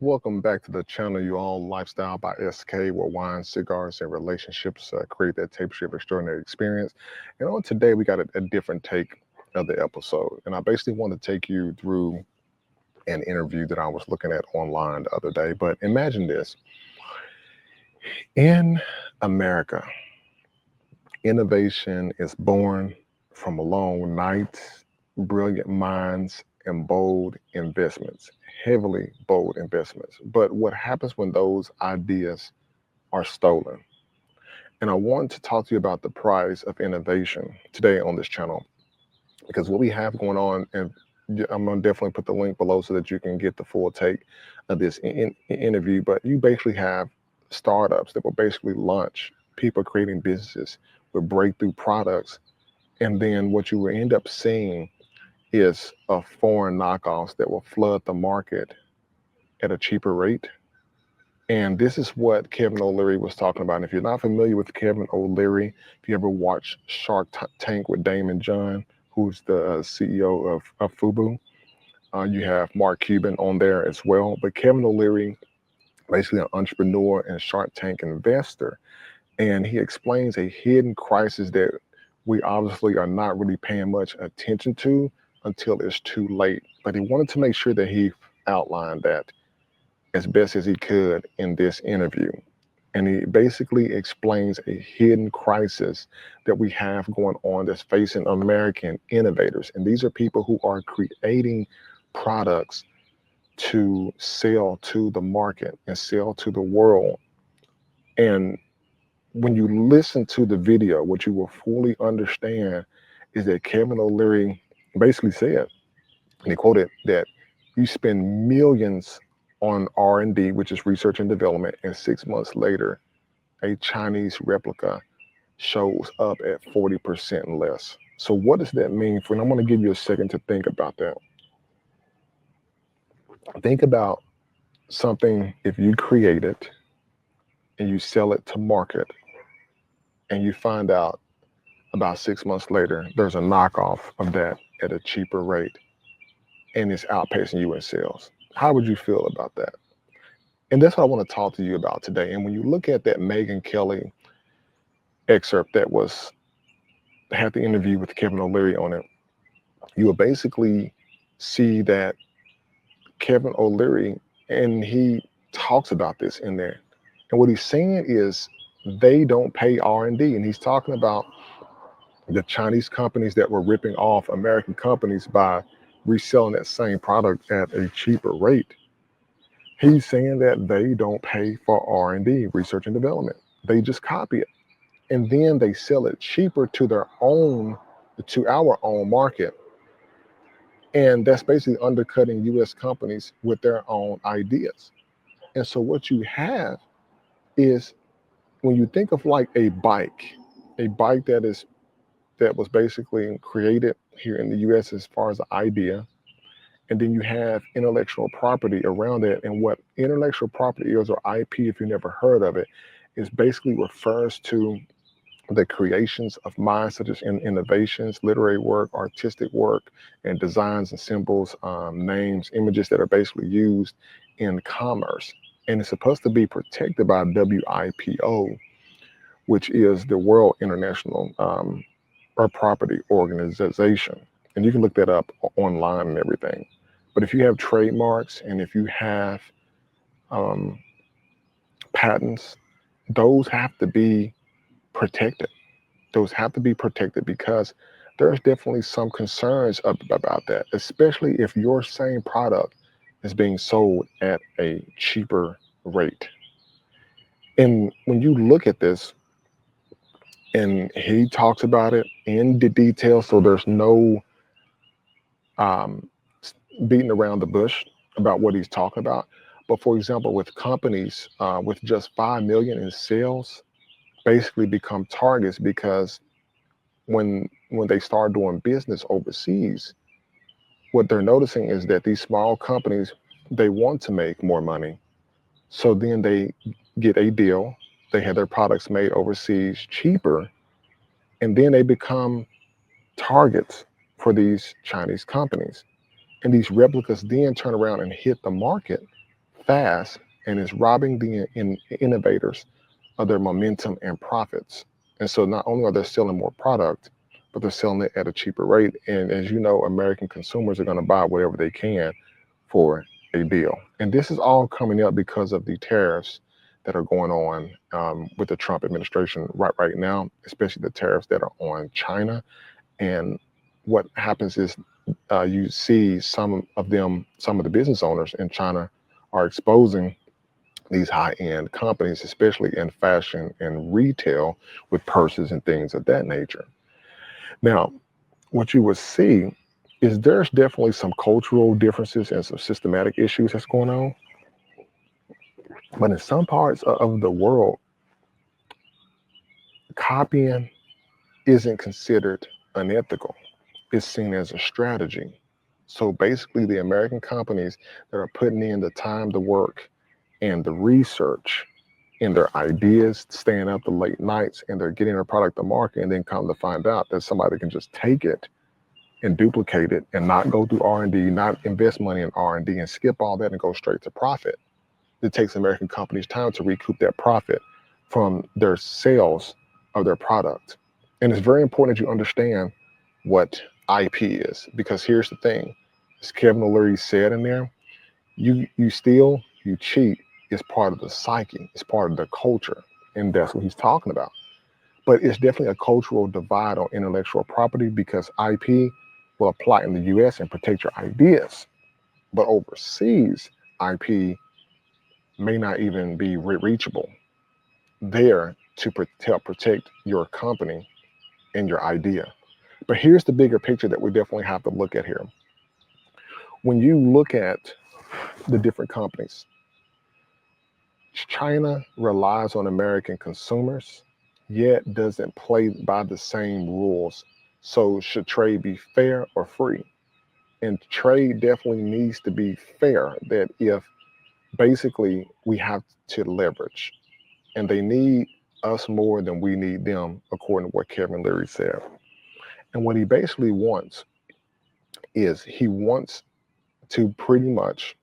Welcome back to the channel, You All Lifestyle by SK, where wine, cigars, and relationships create that tapestry of extraordinary experience. And on today, we got a different take of the episode. And I basically want to take you through an interview that I was looking at online the other day. But imagine this. In America, innovation is born from long nights, brilliant minds, and bold investments, heavily bold investments. But what happens when those ideas are stolen? And I want to talk to you about the price of innovation today on this channel, because what we have going on, and I'm going to definitely put the link below so that you can get the full take of this interview. But you basically have startups that will basically launch people creating businesses with breakthrough products. And then what you will end up seeing is foreign knockoffs that will flood the market at a cheaper rate. And this is what Kevin O'Leary was talking about. And if you're not familiar with Kevin O'Leary, if you ever watched Shark Tank with Damon John, who's the CEO of Fubu, you have Mark Cuban on there as well. But Kevin O'Leary, basically an entrepreneur and Shark Tank investor, and he explains a hidden crisis that we obviously are not really paying much attention to until it's too late. But he wanted to make sure that he outlined that as best as he could in this interview. And he basically explains a hidden crisis that we have going on that's facing American innovators. And these are people who are creating products to sell to the market and sell to the world. And when you listen to the video, what you will fully understand is that Kevin O'Leary basically said, and he quoted, that you spend millions on R&D, which is research and development, and 6 months later, a Chinese replica shows up at 40% less. So what does that mean for, and I'm going to give you a second to think about that. Think about something, if you create it and you sell it to market and you find out about 6 months later, there's a knockoff of that at a cheaper rate and it's outpacing you in sales. How would you feel about that? And that's what I want to talk to you about today. And when you look at that Megyn Kelly excerpt that had the interview with Kevin O'Leary on it, you will basically see that Kevin O'Leary, and he talks about this in there. And what he's saying is they don't pay R&D. And he's talking about the Chinese companies that were ripping off American companies by reselling that same product at a cheaper rate. He's saying that they don't pay for R&D, research and development. They just copy it. And then they sell it cheaper to our own market. And that's basically undercutting US companies with their own ideas. And so what you have is, when you think of like a bike that was basically created here in the US as far as the idea, and then you have intellectual property around it. And what intellectual property is, or IP, if you never heard of it, is basically refers to the creations of minds, such as innovations, literary work, artistic work, and designs and symbols, names, images that are basically used in commerce. And it's supposed to be protected by WIPO, which is the World International or Property Organization. And you can look that up online and everything. But if you have trademarks and if you have um, patents, those have to be protected. Those have to be protected because there's definitely some concerns about that, especially if your same product is being sold at a cheaper rate. And when you look at this, and he talks about it in the detail, so there's no um, beating around the bush about what he's talking about. But for example, with companies with just 5 million in sales, basically become targets because when they start doing business overseas, what they're noticing is that these small companies, they want to make more money. So then they get a deal. They have their products made overseas cheaper, and then they become targets for these Chinese companies. And these replicas then turn around and hit the market fast, and it's robbing the innovators of their momentum and profits. And so not only are they selling more product, but they're selling it at a cheaper rate. And as you know, American consumers are going to buy whatever they can for a deal. And this is all coming up because of the tariffs that are going on with the Trump administration right now, especially the tariffs that are on China. And what happens is you see some of the business owners in China are exposing these high-end companies, especially in fashion and retail, with purses and things of that nature. Now, what you would see is there's definitely some cultural differences and some systematic issues that's going on. But in some parts of the world, copying isn't considered unethical. It's seen as a strategy. So basically, the American companies that are putting in the time, the work, and the research in their ideas, staying up the late nights, and they're getting their product to market, and then come to find out that somebody can just take it and duplicate it and not go through R&D, not invest money in R&D, and skip all that and go straight to profit. It takes American companies time to recoup that profit from their sales of their product. And it's very important that you understand what IP is, because here's the thing, as Kevin O'Leary said in there, you steal, you cheat is part of the psyche, it's part of the culture, and that's what he's talking about. But it's definitely a cultural divide on intellectual property, because IP will apply in the US and protect your ideas, but overseas, IP may not even be reachable there to help protect your company and your idea. But here's the bigger picture that we definitely have to look at here. When you look at the different companies, China relies on American consumers, yet doesn't play by the same rules. So should trade be fair or free? And trade definitely needs to be fair, that if basically we have to leverage, and they need us more than we need them, according to what Kevin Leary said. And what he basically wants is he wants to pretty much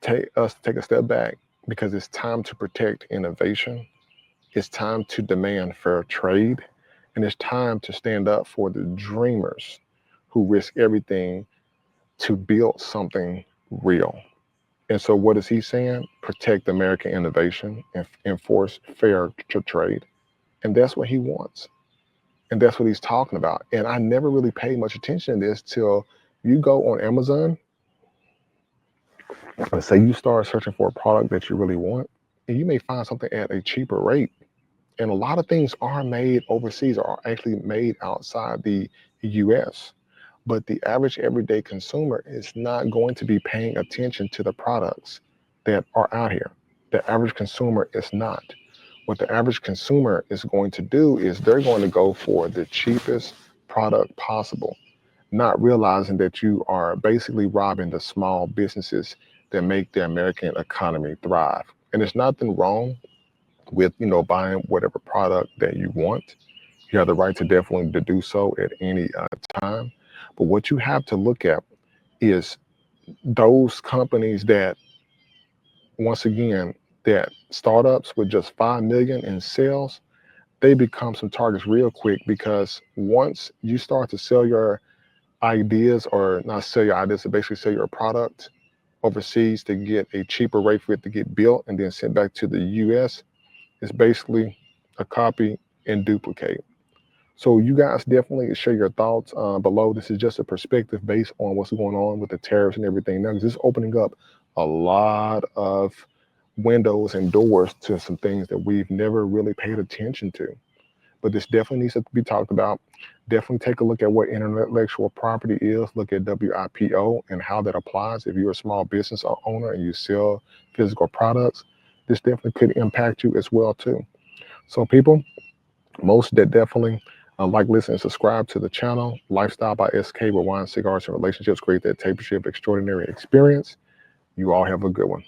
take a step back, because it's time to protect innovation. It's time to demand fair trade. And it's time to stand up for the dreamers who risk everything to build something real. And so what is he saying? Protect American innovation and enforce fair trade. And that's what he wants. And that's what he's talking about. And I never really paid much attention to this till you go on Amazon and say you start searching for a product that you really want, and you may find something at a cheaper rate. And a lot of things are made overseas, or are actually made outside the US. But the average everyday consumer is not going to be paying attention to the products that are out here. The average consumer is not. What the average consumer is going to do is they're going to go for the cheapest product possible, not realizing that you are basically robbing the small businesses that make the American economy thrive. And there's nothing wrong with, buying whatever product that you want. You have the right to definitely to do so at any time. But what you have to look at is those companies that, once again, that startups with just 5 million in sales, they become some targets real quick, because once you start to sell your ideas, or not sell your ideas, but basically sell your product overseas to get a cheaper rate for it to get built and then sent back to the US, it's basically a copy and duplicate. So you guys definitely share your thoughts below. This is just a perspective based on what's going on with the tariffs and everything now, because it's opening up a lot of windows and doors to some things that we've never really paid attention to. But this definitely needs to be talked about. Definitely take a look at what intellectual property is. Look at WIPO and how that applies. If you're a small business owner and you sell physical products, this definitely could impact you as well too. So people, most that definitely like, listen, and subscribe to the channel. Lifestyle by SK, where wine, cigars, and relationships create that tapestry of extraordinary experience. You all have a good one.